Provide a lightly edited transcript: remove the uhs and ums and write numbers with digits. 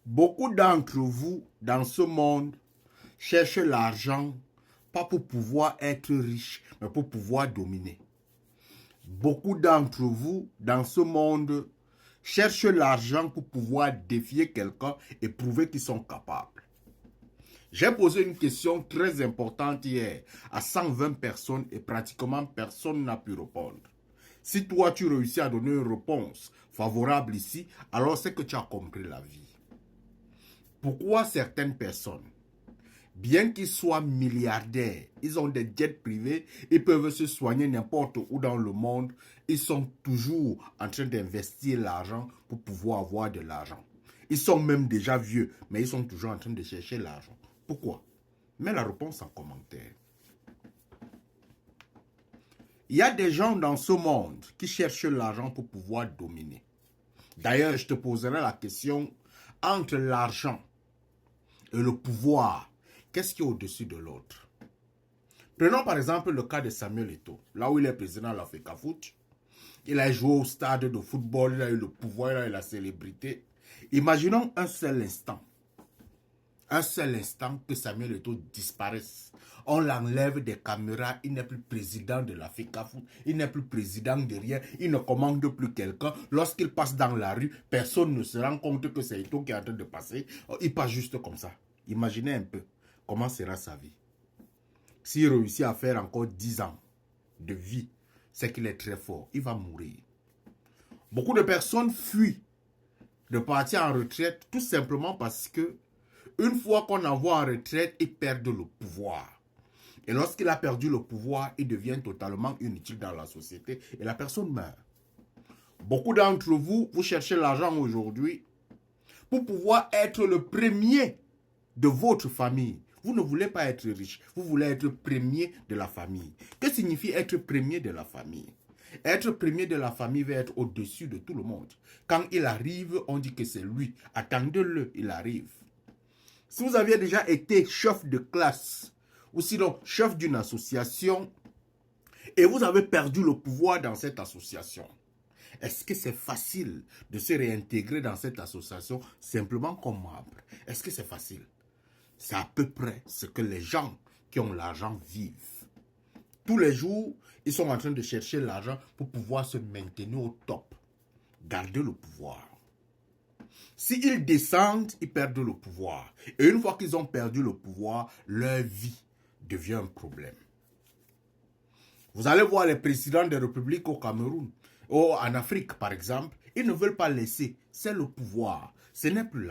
Beaucoup d'entre vous, dans ce monde, cherchent l'argent, pas pour pouvoir être riche, mais pour pouvoir dominer. Beaucoup d'entre vous, dans ce monde, cherchent l'argent pour pouvoir défier quelqu'un et prouver qu'ils sont capables. J'ai posé une question très importante hier à 120 personnes et pratiquement personne n'a pu répondre. Si toi, tu réussis à donner une réponse favorable ici, alors c'est que tu as compris la vie. Pourquoi certaines personnes, bien qu'ils soient milliardaires, ils ont des jets privés, ils peuvent se soigner n'importe où dans le monde, ils sont toujours en train d'investir l'argent pour pouvoir avoir de l'argent. Ils sont même déjà vieux, mais ils sont toujours en train de chercher l'argent. Pourquoi? Mets la réponse en commentaire. Il y a des gens dans ce monde qui cherchent l'argent pour pouvoir dominer. D'ailleurs, je te poserai la question, entre l'argent et le pouvoir, qu'est-ce qui est au-dessus de l'autre? Prenons par exemple le cas de Samuel Eto'o, là où il est président de l'Africa Foot. Il a joué au stade de football, il a eu le pouvoir, il a eu la célébrité. Imaginons un seul instant que Samuel Eto'o disparaisse. On l'enlève des caméras, il n'est plus président de l'Africa Foot, il n'est plus président de rien, il ne commande plus quelqu'un. Lorsqu'il passe dans la rue, personne ne se rend compte que c'est Eto'o qui est en train de passer. Il passe juste comme ça. Imaginez un peu comment sera sa vie. S'il réussit à faire encore 10 ans de vie, c'est qu'il est très fort. Il va mourir. Beaucoup de personnes fuient de partir en retraite tout simplement parce que une fois qu'on envoie en retraite, ils perdent le pouvoir. Et lorsqu'il a perdu le pouvoir, il devient totalement inutile dans la société et la personne meurt. Beaucoup d'entre vous, vous cherchez l'argent aujourd'hui pour pouvoir être le premier de votre famille. Vous ne voulez pas être riche, vous voulez être premier de la famille. Que signifie être premier de la famille? Être premier de la famille veut être au-dessus de tout le monde. Quand il arrive, on dit que c'est lui. Attendez-le, il arrive. Si vous aviez déjà été chef de classe, ou sinon chef d'une association, et vous avez perdu le pouvoir dans cette association, est-ce que c'est facile de se réintégrer dans cette association simplement comme membre? Est-ce que c'est facile? C'est à peu près ce que les gens qui ont l'argent vivent. Tous les jours, ils sont en train de chercher l'argent pour pouvoir se maintenir au top. Garder le pouvoir. S'ils descendent, ils perdent le pouvoir. Et une fois qu'ils ont perdu le pouvoir, leur vie devient un problème. Vous allez voir les présidents des républiques au Cameroun, ou en Afrique par exemple, ils ne veulent pas laisser. C'est le pouvoir. Ce n'est plus là.